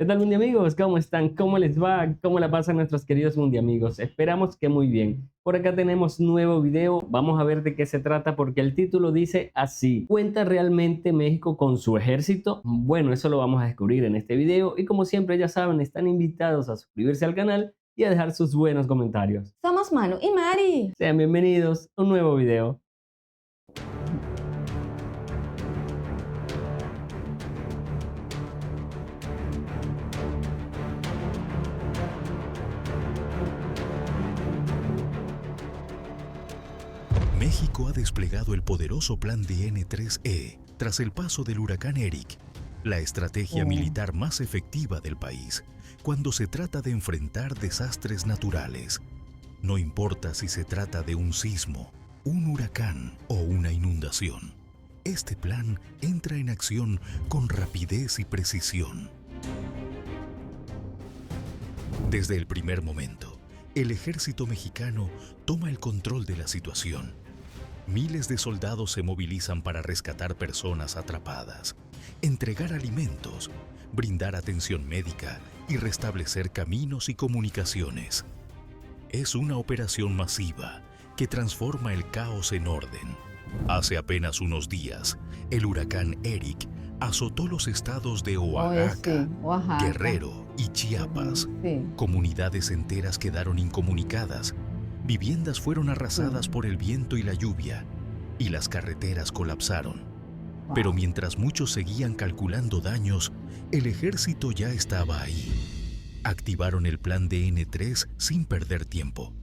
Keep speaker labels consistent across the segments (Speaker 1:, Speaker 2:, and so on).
Speaker 1: ¿Qué tal, Mundi amigos? ¿Cómo están? ¿Cómo les va? ¿Cómo la pasan nuestros queridos Mundi amigos? Esperamos que muy bien. Por acá tenemos nuevo video. Vamos a ver de qué se trata porque el título dice así: ¿cuenta realmente México con su ejército? Bueno, eso lo vamos a descubrir en este video y como siempre ya saben, están invitados a suscribirse al canal y a dejar sus buenos comentarios.
Speaker 2: Somos Manu y Mari.
Speaker 1: Sean bienvenidos a un nuevo video.
Speaker 3: México ha desplegado el poderoso plan de N3E tras el paso del huracán Eric, la estrategia militar más efectiva del país cuando se trata de enfrentar desastres naturales. No importa si se trata de un sismo, un huracán o una inundación. Este plan entra en acción con rapidez y precisión. Desde el primer momento, el ejército mexicano toma el control de la situación. Miles de soldados se movilizan para rescatar personas atrapadas, entregar alimentos, brindar atención médica y restablecer caminos y comunicaciones. Es una operación masiva que transforma el caos en orden. Hace apenas unos días, el huracán Eric azotó los estados de Oaxaca, Guerrero y Chiapas. Comunidades enteras quedaron incomunicadas. Viviendas fueron arrasadas por el viento y la lluvia, y las carreteras colapsaron. Pero mientras muchos seguían calculando daños, el ejército ya estaba ahí. Activaron el plan de N3 sin perder tiempo.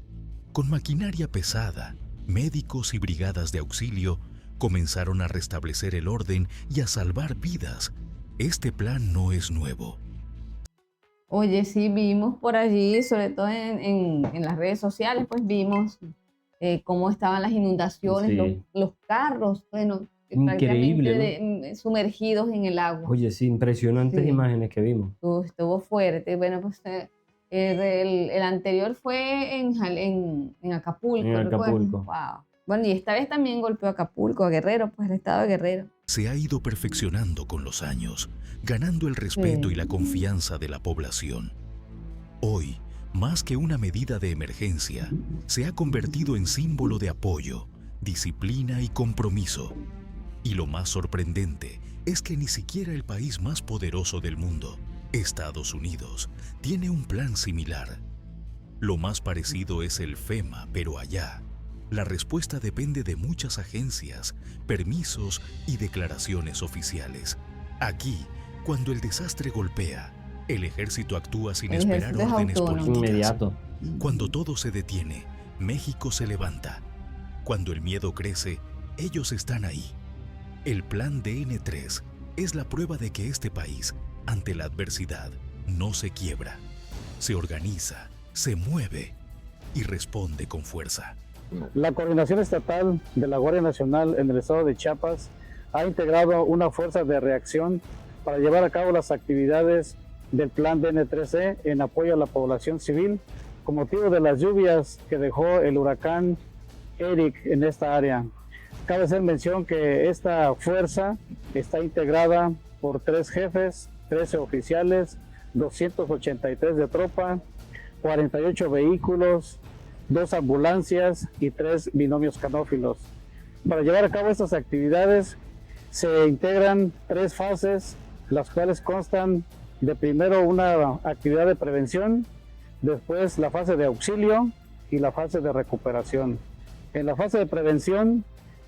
Speaker 3: Con maquinaria pesada, médicos y brigadas de auxilio comenzaron a restablecer el orden y a salvar vidas. Este plan no es nuevo.
Speaker 2: Oye, sí, vimos por allí, sobre todo en las redes sociales, pues vimos cómo estaban las inundaciones,
Speaker 1: Sí.
Speaker 2: los carros, bueno,
Speaker 1: Increíble,
Speaker 2: prácticamente sumergidos en el agua.
Speaker 1: Oye, sí, impresionantes
Speaker 2: Sí.
Speaker 1: imágenes que vimos.
Speaker 2: Estuvo fuerte. Bueno, pues el anterior fue en Acapulco.
Speaker 1: En
Speaker 2: ¿recuerdas?
Speaker 1: Acapulco.
Speaker 2: Wow. Bueno, y esta vez también golpeó a Acapulco, a Guerrero, pues el estado de Guerrero.
Speaker 3: Se ha ido perfeccionando con los años, ganando el respeto y la confianza de la población. Hoy, más que una medida de emergencia, se ha convertido en símbolo de apoyo, disciplina y compromiso. Y lo más sorprendente es que ni siquiera el país más poderoso del mundo, Estados Unidos, tiene un plan similar. Lo más parecido es el FEMA, pero allá, la respuesta depende de muchas agencias, permisos y declaraciones oficiales. Aquí, cuando el desastre golpea, el ejército actúa sin esperar órdenes políticas.
Speaker 1: Inmediato.
Speaker 3: Cuando todo se detiene, México se levanta. Cuando el miedo crece, ellos están ahí. El plan de N3 es la prueba de que este país, ante la adversidad, no se quiebra. Se organiza, se mueve y responde con fuerza.
Speaker 4: La Coordinación Estatal de la Guardia Nacional en el estado de Chiapas ha integrado una fuerza de reacción para llevar a cabo las actividades del plan DN3E en apoyo a la población civil con motivo de las lluvias que dejó el huracán Eric en esta área. Cabe hacer mención que esta fuerza está integrada por 3 jefes, 13 oficiales, 283 de tropa, 48 vehículos, 2 ambulancias y 3 binomios canófilos. Para llevar a cabo estas actividades se integran 3 fases, las cuales constan de primero una actividad de prevención, después la fase de auxilio y la fase de recuperación. En la fase de prevención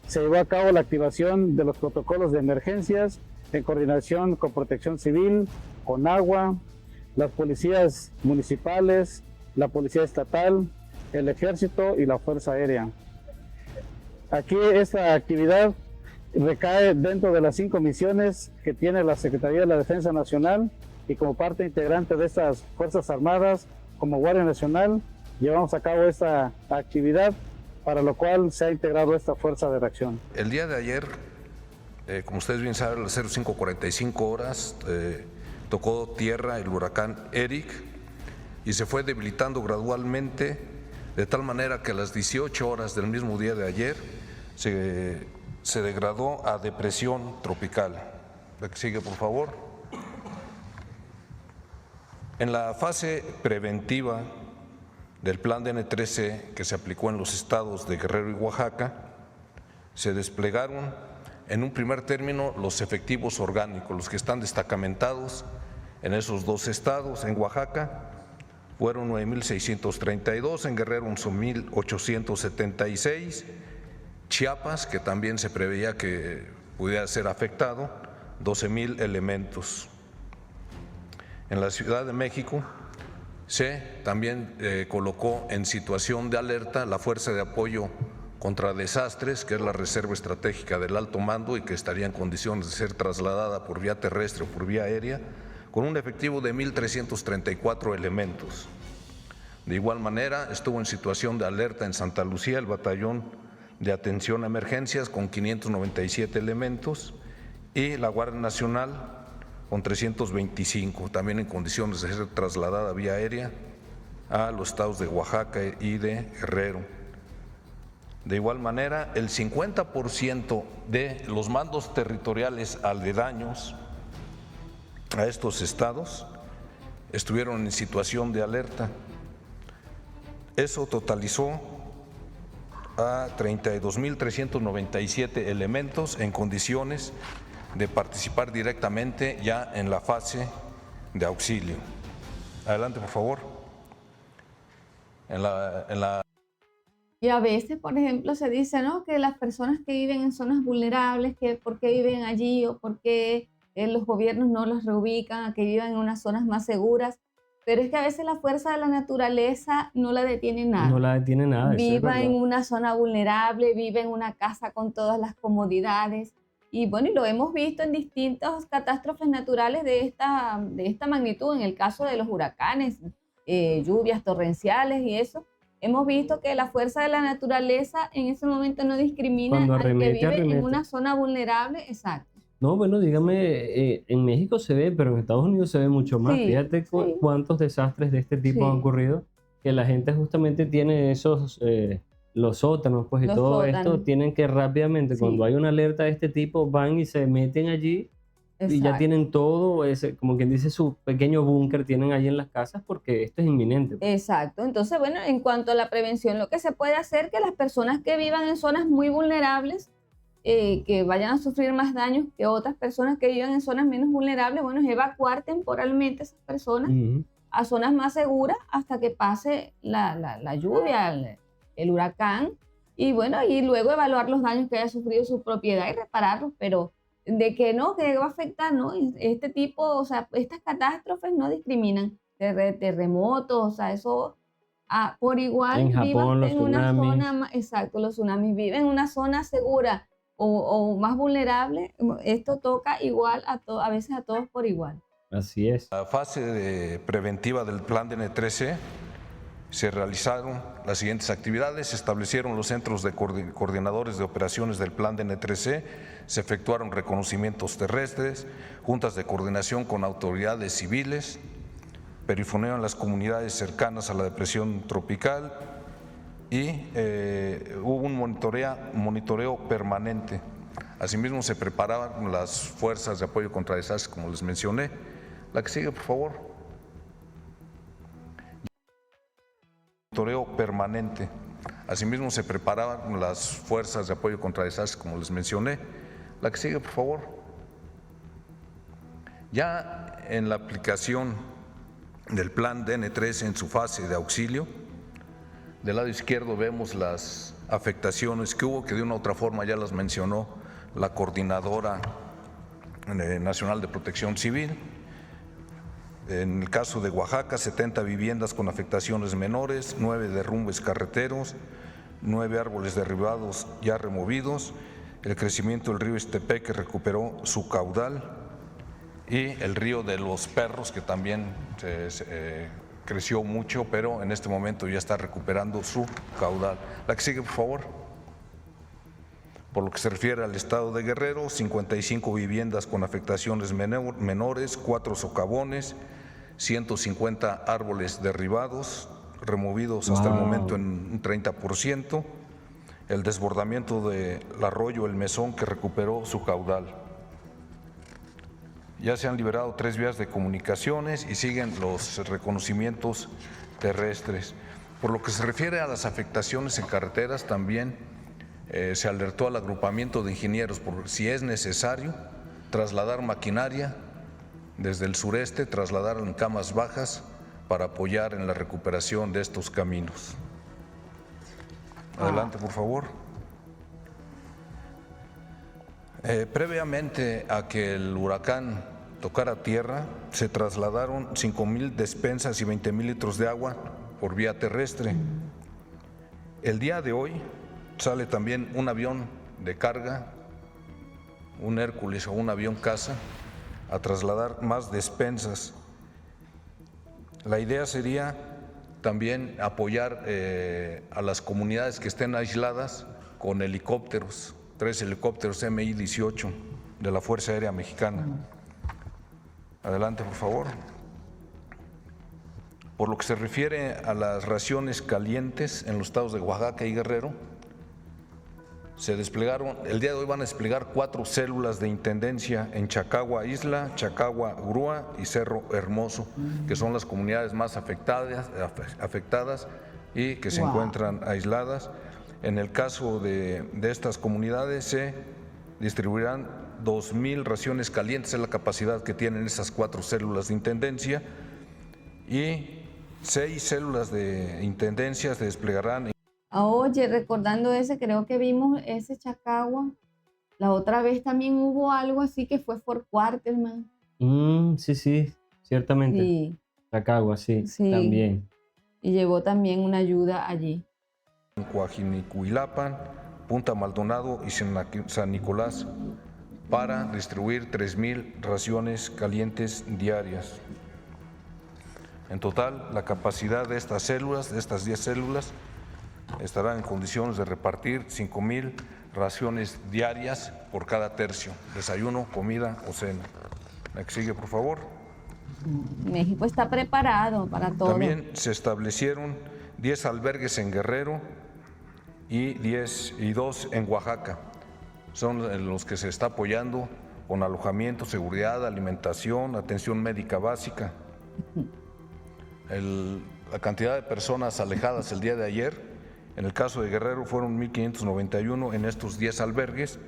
Speaker 4: se llevó a cabo la activación de los protocolos de emergencias en coordinación con Protección Civil, con Agua, las policías municipales, la policía estatal, el ejército y la fuerza aérea. Aquí esta actividad recae dentro de las 5 misiones que tiene la Secretaría de la Defensa Nacional y como parte integrante de estas Fuerzas Armadas, como Guardia Nacional, llevamos a cabo esta actividad para lo cual se ha integrado esta fuerza de reacción.
Speaker 5: El día de ayer, como ustedes bien saben, a las 05:45 horas tocó tierra el huracán Eric y se fue debilitando gradualmente de tal manera que a las 18 horas del mismo día de ayer se degradó a depresión tropical. La que sigue, por favor. En la fase preventiva del plan de N13 que se aplicó en los estados de Guerrero y Oaxaca, se desplegaron en un primer término los efectivos orgánicos, los que están destacamentados en esos dos estados. En Oaxaca fueron 9,632, en Guerrero 11,876, Chiapas, que también se preveía que pudiera ser afectado, 12,000 elementos. En la Ciudad de México se también colocó en situación de alerta la Fuerza de Apoyo contra Desastres, que es la reserva estratégica del alto mando y que estaría en condiciones de ser trasladada por vía terrestre o por vía aérea, con un efectivo de 1,334 elementos. De igual manera, estuvo en situación de alerta en Santa Lucía el Batallón de Atención a Emergencias con 597 elementos y la Guardia Nacional con 325, también en condiciones de ser trasladada vía aérea a los estados de Oaxaca y de Guerrero. De igual manera, el 50% de los mandos territoriales aledaños a estos estados estuvieron en situación de alerta. Eso totalizó a 32,397 elementos en condiciones de participar directamente ya en la fase de auxilio. Adelante, por favor.
Speaker 2: Y a veces, por ejemplo, se dice, ¿no?, que las personas que viven en zonas vulnerables, que por qué viven allí o por qué los gobiernos no los reubican a que vivan en unas zonas más seguras. Pero es que a veces la fuerza de la naturaleza no la detiene nada.
Speaker 1: No la detiene nada.
Speaker 2: Viva en una zona vulnerable, vive en una casa con todas las comodidades. Y bueno, y lo hemos visto en distintas catástrofes naturales de esta magnitud, en el caso de los huracanes, lluvias torrenciales y eso. Hemos visto que la fuerza de la naturaleza en ese momento no discrimina al que vive en una zona vulnerable. Exacto.
Speaker 1: No, bueno, dígame, en México se ve, pero en Estados Unidos se ve mucho más.
Speaker 2: Sí,
Speaker 1: Fíjate cuántos desastres de este tipo han ocurrido, que la gente justamente tiene esos, los sótanos, pues, y
Speaker 2: Los
Speaker 1: todo
Speaker 2: sótanos.
Speaker 1: esto, tienen que rápidamente, cuando hay una alerta de este tipo, van y se meten allí y ya tienen todo, ese, como quien dice, su pequeño búnker tienen ahí en las casas porque esto es inminente.
Speaker 2: Exacto. Entonces, bueno, en cuanto a la prevención, lo que se puede hacer que las personas que vivan en zonas muy vulnerables, que vayan a sufrir más daños que otras personas que vivan en zonas menos vulnerables, bueno, es evacuar temporalmente a esas personas a zonas más seguras hasta que pase la lluvia, el huracán, y bueno, y luego evaluar los daños que haya sufrido su propiedad y repararlos, pero de que no, que va a afectar, ¿no? Este tipo, o sea, estas catástrofes no discriminan, terremotos, o sea, eso por igual.
Speaker 1: En Japón, los
Speaker 2: en una
Speaker 1: tsunamis.
Speaker 2: zona, exacto, los tsunamis, viven en una zona segura o más vulnerable, esto toca igual a veces a todos por igual.
Speaker 1: Así es.
Speaker 5: La fase preventiva del plan de N13 se realizaron las siguientes actividades: se establecieron los centros de coordinadores de operaciones del plan de N13, se efectuaron reconocimientos terrestres, juntas de coordinación con autoridades civiles, perifoneo en las comunidades cercanas a la depresión tropical y hubo un monitoreo permanente. Asimismo, se preparaban las fuerzas de apoyo contra desastres, como les mencioné. La que sigue, por favor. Monitoreo permanente. Asimismo, se preparaban las fuerzas de apoyo contra desastres, como les mencioné. La que sigue, por favor. Ya en la aplicación del plan DN3 en su fase de auxilio, del lado izquierdo vemos las afectaciones que hubo, que de una u otra forma ya las mencionó la Coordinadora Nacional de Protección Civil. En el caso de Oaxaca, 70 viviendas con afectaciones menores, 9 derrumbes carreteros, 9 árboles derribados ya removidos, el crecimiento del río Ixtepec que recuperó su caudal y el río de los Perros que también creció mucho, pero en este momento ya está recuperando su caudal. La que sigue, por favor. Por lo que se refiere al estado de Guerrero, 55 viviendas con afectaciones menores, 4 socavones, 150 árboles derribados, removidos hasta el momento en un 30%, el desbordamiento del arroyo El Mesón que recuperó su caudal. Ya se han liberado 3 vías de comunicaciones y siguen los reconocimientos terrestres. Por lo que se refiere a las afectaciones en carreteras, también se alertó al agrupamiento de ingenieros por si es necesario trasladar maquinaria desde el sureste, trasladar en camas bajas para apoyar en la recuperación de estos caminos. Adelante, por favor. Previamente a que el huracán tocara tierra, se trasladaron 5,000 despensas y 20,000 litros de agua por vía terrestre. El día de hoy sale también un avión de carga, un Hércules o un avión caza, a trasladar más despensas. La idea sería también apoyar a las comunidades que estén aisladas con helicópteros, 3 helicópteros Mi-18 de la Fuerza Aérea Mexicana. Adelante, por favor. Por lo que se refiere a las raciones calientes en los estados de Oaxaca y Guerrero, se desplegaron, el día de hoy van a desplegar 4 células de intendencia en Chacagua Isla, Chacagua Grúa y Cerro Hermoso, que son las comunidades más afectadas y que se encuentran aisladas. En el caso de estas comunidades se distribuirán 2,000 raciones calientes, es la capacidad que tienen esas 4 células de intendencia, y 6 células de intendencia se desplegarán.
Speaker 2: Oye, recordando ese, creo que vimos ese Chacagua. La otra vez también hubo algo así que fue Fort Quarterman.
Speaker 1: Sí, ciertamente.
Speaker 2: Sí,
Speaker 1: Chacagua, sí,
Speaker 2: Sí.
Speaker 1: también.
Speaker 2: y llevó también una ayuda allí.
Speaker 5: En Coajinicuilapan, Punta Maldonado y San Nicolás para distribuir 3,000 raciones calientes diarias. En total, la capacidad de estas células, de estas 10 células, estarán en condiciones de repartir 5,000 raciones diarias por cada tercio, desayuno, comida o cena. La que sigue, por favor.
Speaker 2: México está preparado para todo.
Speaker 5: También se establecieron 10 albergues en Guerrero y 2 en Oaxaca. Son los que se está apoyando con alojamiento, seguridad, alimentación, atención médica básica. La cantidad de personas alejadas el día de ayer, en el caso de Guerrero fueron 1,591 en estos 10 albergues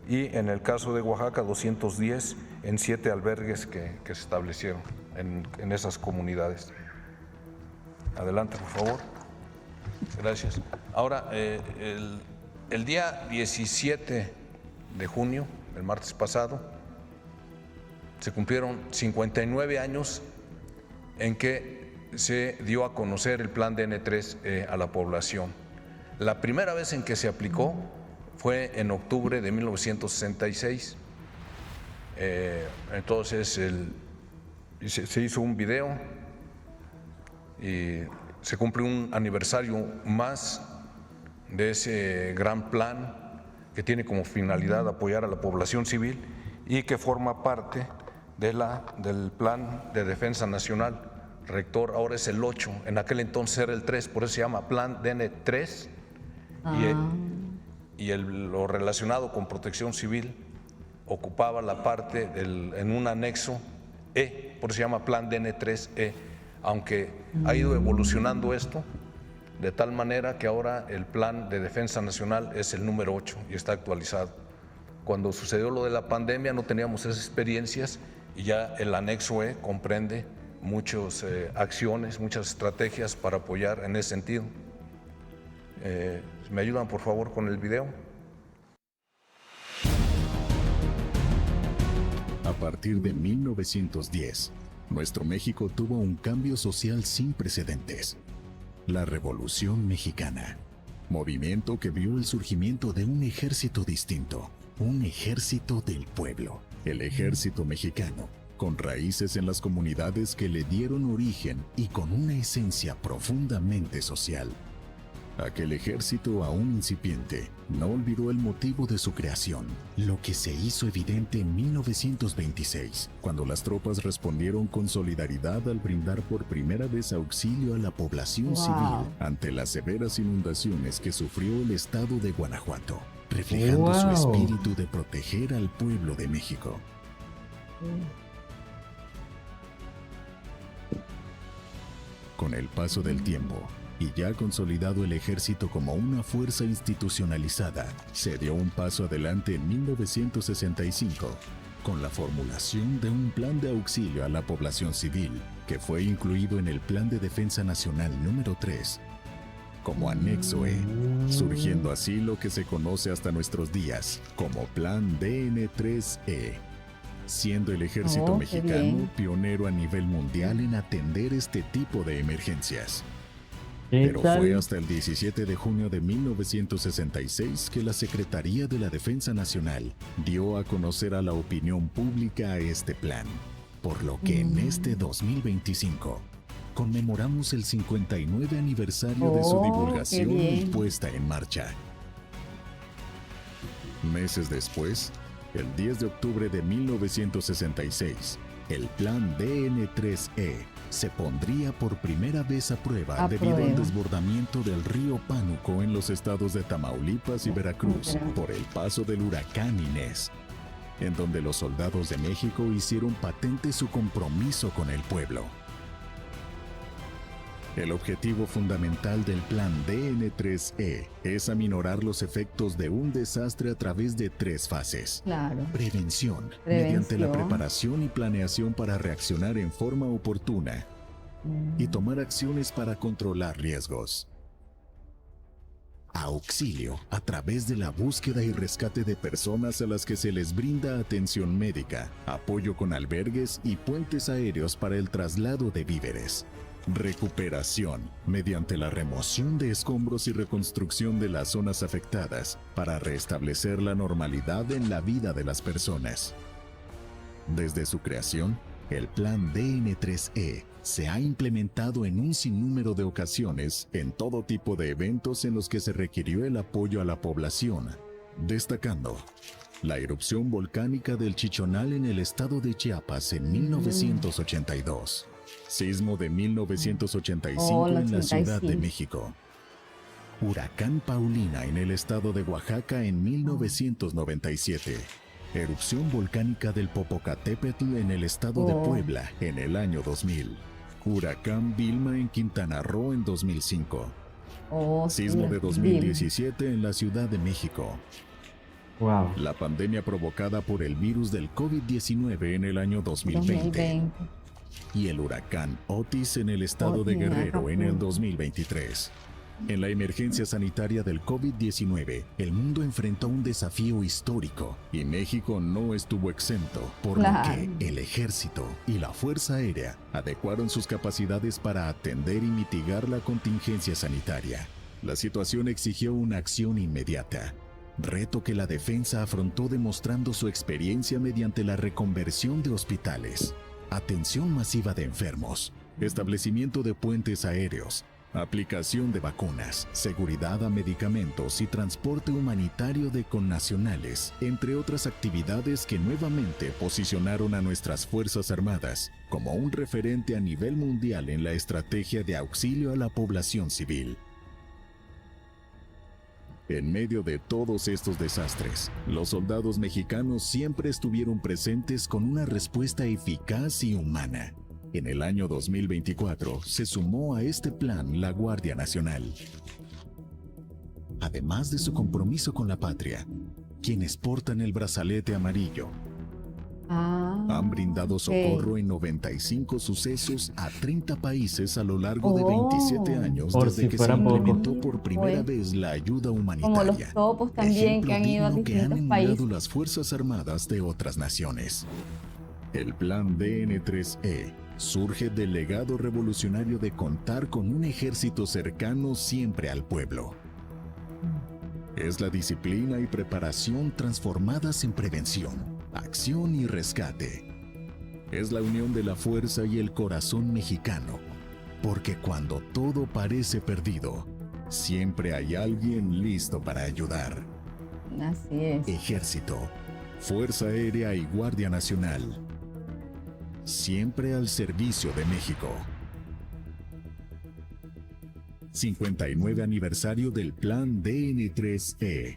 Speaker 5: y en el caso de Oaxaca 210 en 7 albergues que se establecieron en esas comunidades. Adelante, por favor. Gracias. Ahora, el día 17 de junio, el martes pasado, se cumplieron 59 años en que se dio a conocer el plan DN3 a la población. La primera vez en que se aplicó fue en octubre de 1966. Entonces se hizo un video y se cumple un aniversario más de ese gran plan que tiene como finalidad apoyar a la población civil y que forma parte del Plan de Defensa Nacional. Rector, ahora es el 8, en aquel entonces era el 3, por eso se llama Plan DN3 y lo relacionado con protección civil ocupaba la parte en un anexo E, por eso se llama Plan DN3E, aunque ha ido evolucionando esto de tal manera que ahora el Plan de Defensa Nacional es el número 8 y está actualizado. Cuando sucedió lo de la pandemia no teníamos esas experiencias y ya el anexo E comprende muchas acciones, muchas estrategias para apoyar en ese sentido. ¿Me ayudan por favor con el video?
Speaker 3: A partir de 1910, nuestro México tuvo un cambio social sin precedentes. La Revolución Mexicana, movimiento que vio el surgimiento de un ejército distinto, un ejército del pueblo, el ejército mexicano, con raíces en las comunidades que le dieron origen y con una esencia profundamente social. Aquel ejército aún incipiente no olvidó el motivo de su creación, lo que se hizo evidente en 1926, cuando las tropas respondieron con solidaridad al brindar por primera vez auxilio a la población civil ante las severas inundaciones que sufrió el estado de Guanajuato, reflejando su espíritu de proteger al pueblo de México. Con el paso del tiempo, y ya consolidado el ejército como una fuerza institucionalizada, se dio un paso adelante en 1965, con la formulación de un plan de auxilio a la población civil, que fue incluido en el Plan de Defensa Nacional número 3, como anexo E, surgiendo así lo que se conoce hasta nuestros días como Plan DN3E, siendo el ejército
Speaker 2: Qué
Speaker 3: mexicano
Speaker 2: bien.
Speaker 3: pionero a nivel mundial en atender este tipo de emergencias.
Speaker 1: ¿Qué
Speaker 3: Pero
Speaker 1: tal?
Speaker 3: fue hasta el 17 de junio de 1966 que la Secretaría de la Defensa Nacional dio a conocer a la opinión pública este plan, por lo que en este 2025 conmemoramos el 59 aniversario de su
Speaker 2: Oh, qué
Speaker 3: divulgación y
Speaker 2: bien.
Speaker 3: puesta en marcha. Meses después, el 10 de octubre de 1966, el plan DN3E se pondría por primera vez a prueba debido al desbordamiento del río Pánuco en los estados de Tamaulipas y Veracruz por el paso del huracán Inés, en donde los soldados de México hicieron patente su compromiso con el pueblo. El objetivo fundamental del plan DN3E es aminorar los efectos de un desastre a través de 3 fases.
Speaker 2: Claro.
Speaker 3: Prevención, mediante la
Speaker 2: Prevención.
Speaker 3: preparación y planeación para reaccionar en forma oportuna y tomar acciones para controlar riesgos. Auxilio, a través de la búsqueda y rescate de personas a las que se les brinda atención médica, apoyo con albergues y puentes aéreos para el traslado de víveres. Recuperación, mediante la remoción de escombros y reconstrucción de las zonas afectadas para restablecer la normalidad en la vida de las personas. Desde su creación, el plan DN3E se ha implementado en un sinnúmero de ocasiones en todo tipo de eventos en los que se requirió el apoyo a la población, destacando la erupción volcánica del Chichonal en el estado de Chiapas en 1982. Sismo de 1985 en la Ciudad de México. Huracán Paulina en el estado de Oaxaca en 1997. Erupción volcánica del Popocatépetl en el estado de Puebla en el año 2000. Huracán Vilma en Quintana Roo en 2005. Sismo de 2017 en la Ciudad de México.
Speaker 1: Wow.
Speaker 3: La pandemia provocada por el virus del COVID-19 en el año 2020. Y el huracán Otis en el estado de Guerrero en el 2023. En la emergencia sanitaria del COVID-19, el mundo enfrentó un desafío histórico y México no estuvo exento, por lo que el ejército y la Fuerza Aérea adecuaron sus capacidades para atender y mitigar la contingencia sanitaria. La situación exigió una acción inmediata, reto que la defensa afrontó demostrando su experiencia mediante la reconversión de hospitales, atención masiva de enfermos, establecimiento de puentes aéreos, aplicación de vacunas, seguridad a medicamentos y transporte humanitario de connacionales, entre otras actividades que nuevamente posicionaron a nuestras Fuerzas Armadas como un referente a nivel mundial en la estrategia de auxilio a la población civil. En medio de todos estos desastres, los soldados mexicanos siempre estuvieron presentes con una respuesta eficaz y humana. En el año 2024 se sumó a este plan la Guardia Nacional. Además de su compromiso con la patria, quienes portan el brazalete amarillo han brindado socorro en 95 sucesos a 30 países a lo largo de 27 años desde que se implementó por primera vez la ayuda humanitaria.
Speaker 2: Como los topos también que han ido a distintos países.
Speaker 3: Las Fuerzas Armadas de otras naciones. El plan DN3E surge del legado revolucionario de contar con un ejército cercano siempre al pueblo. Es la disciplina y preparación transformadas en prevención, acción y rescate. Es la unión de la fuerza y el corazón mexicano, porque cuando todo parece perdido, siempre hay alguien listo para ayudar.
Speaker 2: Así es.
Speaker 3: Ejército, Fuerza Aérea y Guardia Nacional. Siempre al servicio de México. 59 aniversario del Plan DN3E.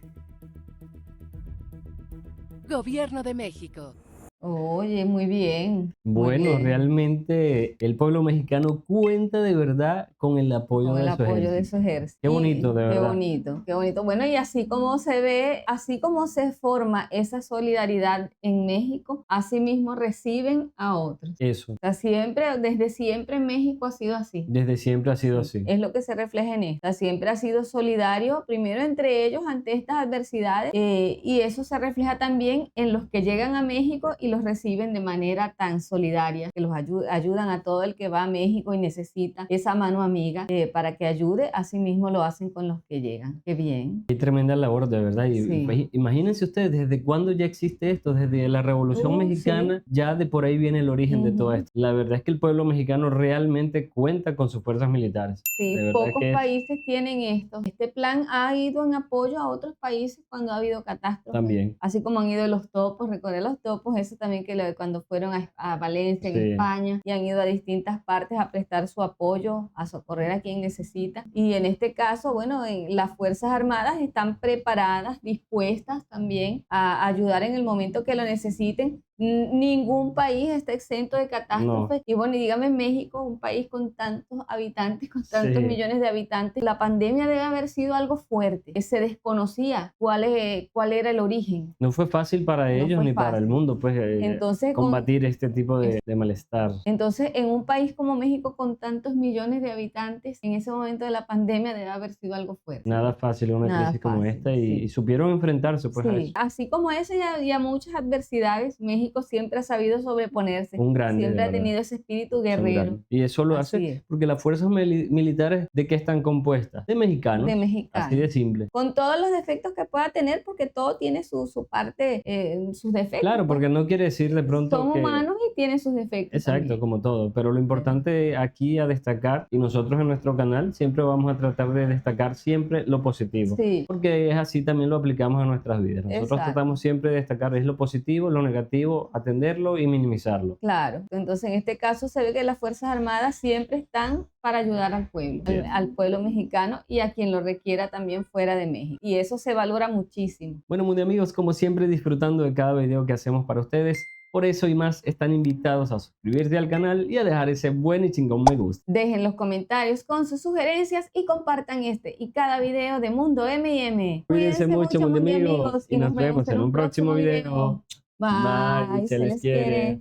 Speaker 6: Gobierno de México.
Speaker 2: Oye, muy bien. Muy
Speaker 1: Bueno,
Speaker 2: bien.
Speaker 1: realmente el pueblo mexicano cuenta de verdad con el apoyo
Speaker 2: Con el
Speaker 1: de su
Speaker 2: apoyo de
Speaker 1: ejército.
Speaker 2: su ejército.
Speaker 1: Qué bonito, de
Speaker 2: Qué
Speaker 1: verdad.
Speaker 2: bonito, qué bonito. Bueno, y así como se ve, así como se forma esa solidaridad en México, así mismo reciben a otros.
Speaker 1: Eso,
Speaker 2: O sea, siempre, desde siempre México ha sido así.
Speaker 1: desde siempre ha sido
Speaker 2: Sí,
Speaker 1: así.
Speaker 2: es lo que se refleja en esto. O sea, siempre ha sido solidario, primero entre ellos ante estas adversidades, y eso se refleja también en los que llegan a México y los reciben de manera tan solidaria, que los ayudan a todo el que va a México y necesita esa mano amiga para que ayude, así mismo lo hacen con los que llegan. Qué bien.
Speaker 1: Qué tremenda labor, de verdad. Y
Speaker 2: Sí.
Speaker 1: imagínense ustedes, ¿desde cuándo ya existe esto? Desde la Revolución Mexicana, ya de por ahí viene el origen de todo
Speaker 2: Ujú.
Speaker 1: esto. La verdad es que el pueblo mexicano realmente cuenta con sus fuerzas militares.
Speaker 2: Sí,
Speaker 1: De verdad
Speaker 2: pocos
Speaker 1: que es
Speaker 2: países tienen esto. Este plan ha ido en apoyo a otros países cuando ha habido catástrofes,
Speaker 1: también.
Speaker 2: así como han ido los topos, recordé los topos, eso también que cuando fueron a Valencia, en
Speaker 1: Sí.
Speaker 2: España, y han ido a distintas partes a prestar su apoyo, a socorrer a quien necesita. Y en este caso, bueno, las Fuerzas Armadas están preparadas, dispuestas también a ayudar en el momento que lo necesiten. Ningún país está exento de catástrofes. Y bueno, y dígame México, un país con tantos habitantes, con tantos
Speaker 1: Sí.
Speaker 2: millones de habitantes. La pandemia debe haber sido algo fuerte, que se desconocía cuál era el origen.
Speaker 1: No fue fácil para
Speaker 2: No
Speaker 1: ellos
Speaker 2: fue
Speaker 1: ni para el
Speaker 2: fácil.
Speaker 1: mundo, pues,
Speaker 2: Entonces,
Speaker 1: combatir este tipo de malestar.
Speaker 2: entonces, en un país como México con tantos millones de habitantes, en ese momento de la pandemia debe haber sido algo fuerte.
Speaker 1: Nada fácil una
Speaker 2: Nada
Speaker 1: crisis como
Speaker 2: fácil,
Speaker 1: esta
Speaker 2: sí.
Speaker 1: y supieron enfrentarse pues a
Speaker 2: Sí,
Speaker 1: eso.
Speaker 2: así como eso y a muchas adversidades, México siempre ha sabido sobreponerse.
Speaker 1: Un grande,
Speaker 2: Siempre
Speaker 1: de
Speaker 2: ha
Speaker 1: verdad.
Speaker 2: tenido ese espíritu
Speaker 1: Son
Speaker 2: guerrero.
Speaker 1: grandes. Y eso lo
Speaker 2: Así
Speaker 1: hace
Speaker 2: es.
Speaker 1: porque las fuerzas militares, ¿de qué están compuestas? De mexicanos.
Speaker 2: De
Speaker 1: Así
Speaker 2: mexicanos.
Speaker 1: de simple.
Speaker 2: Con todos los defectos que pueda tener, porque todo tiene su parte, sus defectos.
Speaker 1: Claro, porque no quiere decir de pronto
Speaker 2: Son
Speaker 1: que...
Speaker 2: humanos y tienen sus defectos.
Speaker 1: Exacto,
Speaker 2: también.
Speaker 1: como todo. Pero lo importante aquí a destacar, y nosotros en nuestro canal siempre vamos a tratar de destacar siempre lo positivo.
Speaker 2: Sí.
Speaker 1: Porque es así también lo aplicamos a nuestras vidas. Nosotros
Speaker 2: Exacto.
Speaker 1: tratamos siempre de destacar es lo positivo, lo negativo, atenderlo y minimizarlo.
Speaker 2: Claro, entonces en este caso se ve que las Fuerzas Armadas siempre están para ayudar al pueblo,
Speaker 1: Bien.
Speaker 2: al pueblo mexicano y a quien lo requiera también fuera de México. Y eso se valora muchísimo.
Speaker 1: Bueno, muy amigos, como siempre disfrutando de cada video que hacemos para ustedes. Por eso y más están invitados a suscribirse al canal y a dejar ese buen y chingón me gusta.
Speaker 2: Dejen los comentarios con sus sugerencias y compartan este y cada video de Mundo M&M.
Speaker 1: Cuídense mucho, Mundo
Speaker 2: Mundi
Speaker 1: amigos, y nos vemos en un próximo video.
Speaker 2: Bye,
Speaker 1: Bye, se les quiere.